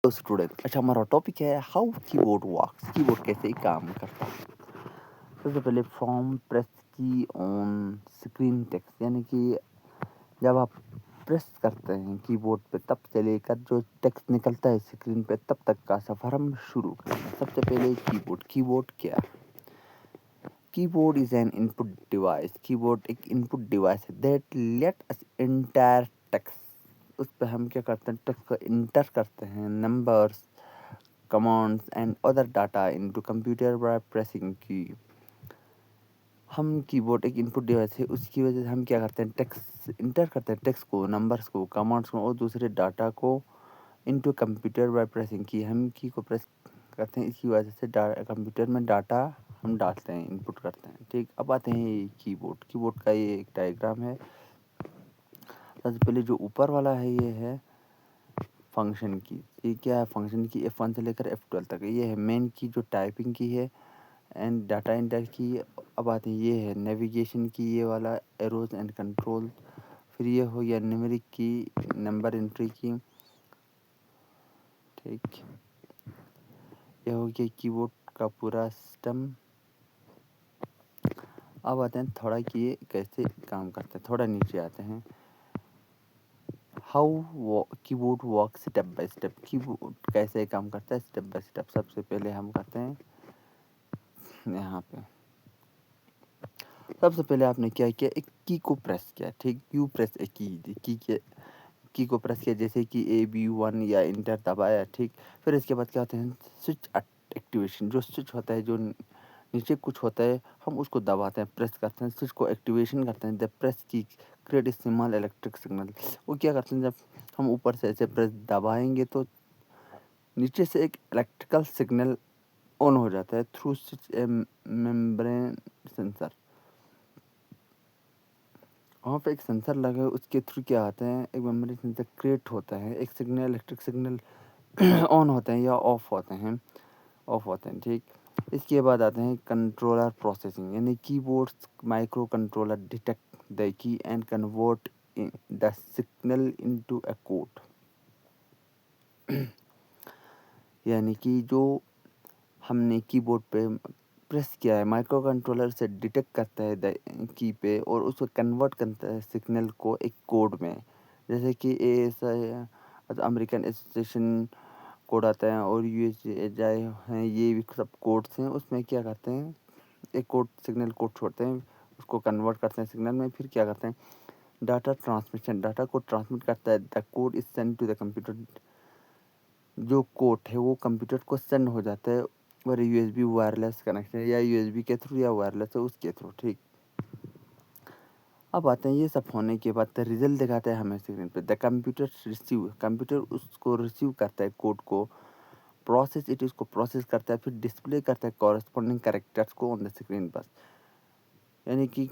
तो स्टूडेंट अच्छा हमारा टॉपिक है हाउ कीबोर्ड वर्क्स कीबोर्ड कैसे काम करता है। सबसे पहले फ्रॉम प्रेस की ऑन स्क्रीन टेक्स्ट यानी कि जब आप प्रेस करते हैं कीबोर्ड पे तब से लेकर जो टेक्स्ट निकलता है स्क्रीन पे तब तक का सफ़र हम शुरू करते हैं। सबसे पहले कीबोर्ड क्या है? Keyboard is an input device. Keyboard एक इनपुट डिवाइस है that let us entire text. उस पर हम क्या करते हैं, टेक्स्ट को इंटर करते हैं, numbers, commands and other data into computer by pressing की। हम कीबोर्ड एक इनपुट डिवाइस है, उसकी वजह से हम क्या करते हैं, टेक्स्ट इंटर करते हैं, टेक्स्ट को, नंबर्स को, कमांड्स को और दूसरे डाटा को इनटू कंप्यूटर बाय प्रेसिंग की। हम की को प्रेस करते हैं, इसकी वजह से कंप्यूटर में डाटा हम डालते हैं, इनपुट करते हैं। ठीक, अब आते हैं ये कीबोर्ड का ये एक डायग्राम है। सबसे पहले जो ऊपर वाला है ये है फंक्शन की। ये क्या है, फंक्शन की F1 से लेकर F12 तक। ये है मेन की जो टाइपिंग की है एंड डाटा एंटर की। अब आते हैं, ये है नेविगेशन की, ये वाला एरोज एंड कंट्रोल। फिर ये हो गया न्यूमेरिक की, नंबर एंट्री की। ठीक, ये हो गया कीबोर्ड का पूरा सिस्टम। अब आते हैं थोड़ा कि ये कैसे काम करते हैं, थोड़ा नीचे आते हैं। How keyboard work step by step. Keyboard कैसे काम करता है स्टेप बाय स्टेप। सबसे पहले हम करते हैं यहाँ पे, सबसे पहले आपने क्या किया, एक की को प्रेस किया। ठीक, यू प्रेस ए की को प्रेस किया, जैसे कि AB1 या इंटर दबाया। ठीक, फिर इसके बाद क्या होता है, स्विच एक्टिवेशन। जो स्विच होता है, जो नीचे कुछ होता है, हम उसको दबाते हैं, प्रेस करते हैं, स्विच को एक्टिवेशन करते हैं। द प्रेस की क्रिएट स्मॉल इलेक्ट्रिक सिग्नल। वो क्या करते हैं, जब हम ऊपर से ऐसे प्रेस दबाएंगे तो नीचे से एक इलेक्ट्रिकल सिग्नल ऑन हो जाता है थ्रू स्विच ए मेम्ब्रेन सेंसर। वहाँ पे एक सेंसर लगा है, उसके थ्रू क्या आता है, एक मेमोरी सेंसर क्रिएट होता है, एक सिग्नल, इलेक्ट्रिक सिग्नल ऑन होते हैं या ऑफ होते हैं। ठीक, इसके बाद आते हैं कंट्रोलर प्रोसेसिंग, यानी keyboards micro controller detect the key and convert the signal into a code. यानी कि जो हमने कीबोर्ड पे प्रेस किया है, माइक्रो कंट्रोलर से डिटेक्ट करता है द की पे और उसको कन्वर्ट करता है सिग्नल को एक कोड में। जैसे कि अमेरिकन एसोसिएशन कोड आता है और यूएसए हैं, ये भी सब कोड्स हैं। उसमें क्या करते हैं, एक कोड सिग्नल कोड छोड़ते हैं, उसको कन्वर्ट करते हैं सिग्नल में। फिर क्या करते हैं, डाटा ट्रांसमिशन, डाटा को ट्रांसमिट करता है। The code is send to the computer. जो कोड है वो कंप्यूटर को सेंड हो जाता है और यूएसबी वायरलेस कनेक्शन या यूएसबी के थ्रू या वायरलेस है उसके थ्रू। ठीक, अब आते हैं, ये सब होने के बाद रिजल्ट दिखाता है हमें स्क्रीन पे। द कंप्यूटर उसको रिसीव करता है कोड को, प्रोसेस इट, उसको प्रोसेस करता है, फिर डिस्प्ले करता है कॉरेस्पॉन्डिंग कैरेक्टर्स को ऑन द स्क्रीन पर। यानी कि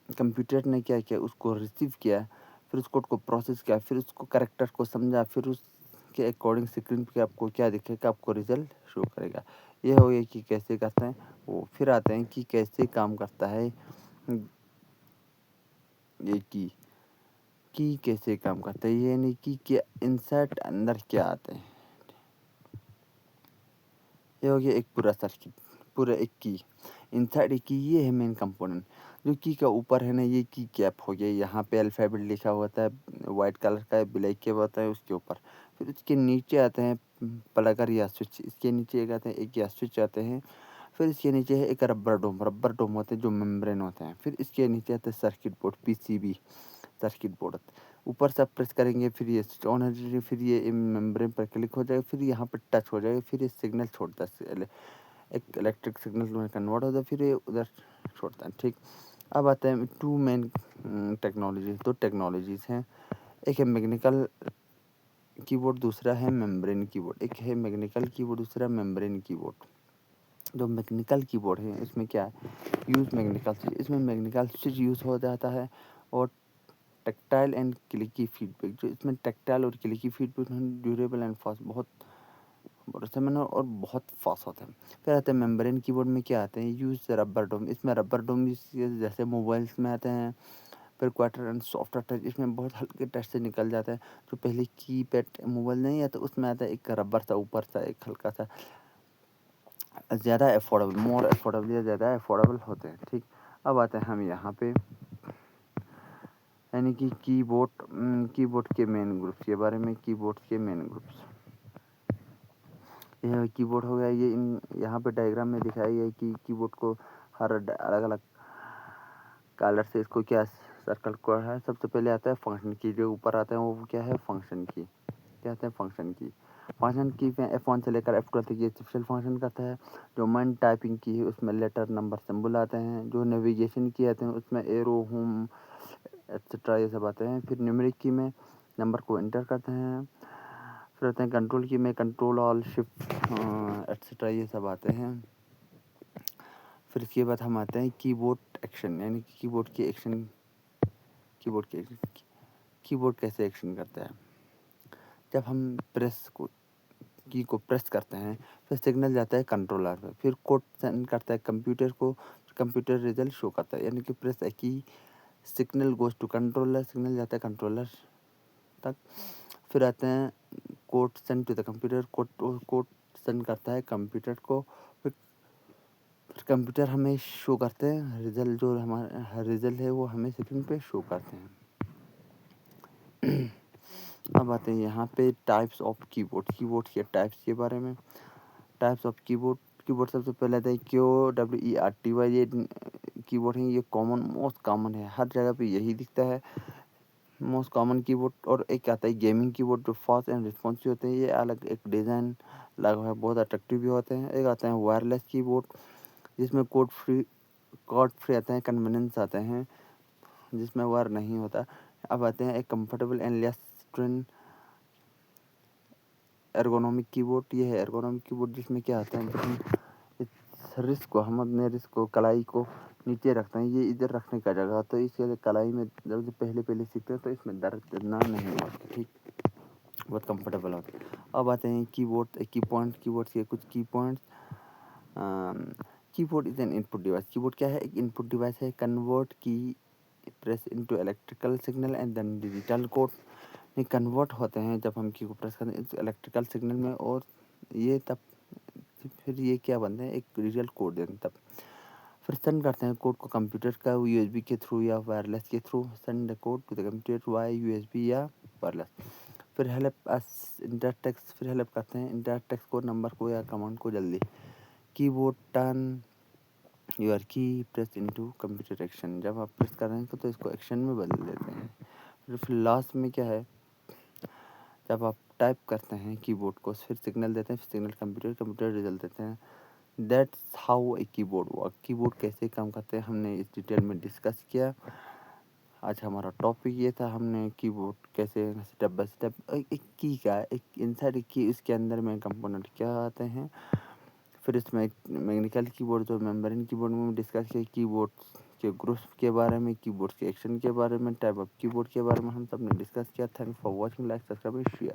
कंप्यूटर ने क्या किया, उसको रिसीव किया, फिर उस कोड को प्रोसेस किया, फिर उसको कैरेक्टर को समझा, फिर उसके अकॉर्डिंग स्क्रीन पे आपको क्या दिखेगा, आपको रिजल्ट शो करेगा। ये हो गया कि कैसे करते हैं वो। फिर आते हैं कि कैसे काम करता है ये की कैसे काम करता है, ये नहीं कि क्या इंसर्ट अंदर क्या आते हैं। ये हो गया एक पूरा सर्किट, पूरा एक की इनसाइड एक की। ये है मेन कंपोनेंट। जो की का ऊपर है ना, ये की कैप हो गया, यहाँ पे अल्फ़ाबेट लिखा होता है, वाइट कलर का ब्लैक के होता है उसके ऊपर। फिर उसके नीचे आते हैं प्लगर या स्विच, इसके नीचे एक आते हैं, एक या स्विच आते हैं। फिर इसके नीचे है एक रबर डोम होते हैं जो मेम्ब्रेन होते हैं। फिर इसके नीचे आता है circuit board, PCB circuit board. ऊपर से आप प्रेस करेंगे, फिर ये स्विच ऑन हो जाएगी, फिर ये मेम्ब्रेन पर क्लिक हो जाएगा, फिर यहाँ पर टच हो जाएगा, फिर ये सिग्नल छोड़ता है, एक इलेक्ट्रिक सिग्नल में कन्वर्ट होता है, फिर ये उधर छोड़ता है। ठीक, अब आते हैं टू मेन टेक्नोलॉजीज, दो टेक्नोलॉजीज़ हैं। एक है मैकेनिकल कीबोर्ड, दूसरा है मेम्ब्रेन कीबोर्ड। एक है मैकेनिकल कीबोर्ड, दूसरा मेम्ब्रेन कीबोर्ड। जो मैकेनिकल कीबोर्ड है इसमें क्या है, इसमें मैकेनिकल स्विच यूज़ हो जाता है और टैक्टाइल एंड क्लिकी फीडबैक। जो इसमें टैक्टाइल और clicky feedback durable and fast, बहुत समय और बहुत फास्ट होते हैं। फिर आते हैं मेम्ब्रेन कीबोर्ड में क्या आते हैं, यूज़ रबर डोम। इसमें रबर डोम जैसे मोबाइल्स में आते हैं, फिर क्वार्टर एंड सॉफ्टर टच, इसमें बहुत हल्के टच से निकल जाता है। जो पहले कीपैड मोबाइल नहीं आता, उसमें आता है एक रबर सा ऊपर सा, एक हल्का सा, ज़्यादा अफोर्डेबल, मोर अफोर्डेबल या ज़्यादा अफोर्डेबल होते हैं। ठीक, अब आते हैं हम यहाँ पे, यानी कि कीबोर्ड के मेन ग्रुप्स के बारे में। कीबोर्ड के मेन ग्रुप्स, यह कीबोर्ड हो गया। ये यहाँ पे डायग्राम में दिखाया गया है कि कीबोर्ड को हर अलग अलग कलर से इसको क्या सर्कल को है। सबसे पहले आता है फंक्शन की, जो ऊपर आता है वो क्या है, फंक्शन की। क्या आता है, फंक्शन की। फंक्शन की में F1 से लेकर F12 तक ये स्पेशल फंक्शन करता है। जो मन टाइपिंग की है उसमें लेटर, नंबर, सिंबल आते हैं। जो नेविगेशन की आते हैं उसमें एरो, होम, एक्सेट्रा ये सब आते हैं। फिर न्यूमेरिक की में नंबर को एंटर करते हैं। फिर आते हैं कंट्रोल की में कंट्रोल, ऑल, शिफ्ट, एक्सेट्रा ये सब आते हैं। फिर इसके बाद हम आते हैं कीबोर्ड एक्शन, यानी कि कीबोर्ड की एक्शन। कीबोर्ड कैसे एक्शन करता है। जब हम की को प्रेस करते हैं, फिर सिग्नल जाता है कंट्रोलर पे, फिर कोड सेंड करता है कंप्यूटर को, कंप्यूटर रिजल्ट शो करता है। यानी कि press a key, signal goes to controller, signal जाता है कंट्रोलर तक। फिर आते हैं code send to the computer, code send करता है कंप्यूटर को। फिर कंप्यूटर हमें शो करते हैं रिजल्ट, जो हमारा रिजल्ट है वो हमें स्क्रीन पे शो करते हैं। अब आते हैं यहाँ पे टाइप्स ऑफ कीबोर्ड के टाइप्स के बारे में। टाइप्स ऑफ कीबोर्ड सबसे पहले आता है QWERTY। ये कीबोर्ड है, ये मोस्ट कॉमन है, हर जगह पे यही दिखता है, मोस्ट कॉमन कीबोर्ड। और एक आता है गेमिंग कीबोर्ड, जो फास्ट एंड रिस्पॉन्सिव होते हैं। ये अलग एक डिज़ाइन लगा है, बहुत अट्रैक्टिव भी होते हैं। एक आता है वायरलेस कीबोर्ड, जिसमें कॉर्ड फ्री आते हैं, कन्वीनियंस आते हैं, जिसमें वायर नहीं होता। अब आते हैं एक comfortable and less strain ergonomic keyboard. ये है एर्गोनॉमिक कीबोर्ड, जिसमें क्या आता है, हम अपने रिस्ट को, कलाई को नीचे रखते हैं। ये इधर रखने का जगह, तो इसके लिए कलाई में जब पहले सीखते हैं तो इसमें दर्द इतना नहीं होता। ठीक, बहुत कंफर्टेबल होता है। अब आते हैं कीबोर्ड के कुछ key points. Keyboard is an input device. Keyboard क्या है, एक इनपुट डिवाइस है। Convert key press into electrical signal and then digital code. ये कन्वर्ट होते हैं जब हम की को प्रेस करते हैं इलेक्ट्रिकल सिग्नल में, और ये तब फिर ये क्या बनते हैं, एक डिजिटल कोड देते हैं तब। फिर सेंड करते हैं कोड को कंप्यूटर का USB के थ्रू या वायरलेस के through. Send the code to the computer via USB या वायरलेस। फिर हेल्प करते हैं इंटर टेक्स्ट को, नंबर को या कमांड को जल्दी। कीबोर्ड टर्न योर की प्रेस इनटू कंप्यूटर एक्शन। जब आप प्रेस कर रहे हैं तो इसको एक्शन में बदल देते हैं। फिर लास्ट में क्या है, जब आप टाइप करते हैं कीबोर्ड को, फिर सिग्नल देते हैं, फिर सिग्नल कंप्यूटर रिजल्ट देते हैं। That's how a keyboard work. Keyboard कैसे काम करते हैं हमने इस डिटेल में डिस्कस किया। आज हमारा टॉपिक ये था, हमने कीबोर्ड कैसे स्टेप बाय स्टेप, एक की का एक इनसाइड की, इसके अंदर में कंपोनेंट क्या आते हैं। फिर इसमें मैकेनिकल कीबोर्ड, जो मेम्ब्रेन कीबोर्ड में डिस्कस किया, कीबोर्ड के ग्रुप्स के बारे में, कीबोर्ड के एक्शन के बारे में, टाइप ऑफ कीबोर्ड के बारे में हम सब ने डिस्कस किया। Thanks for watching, like, subscribe, share.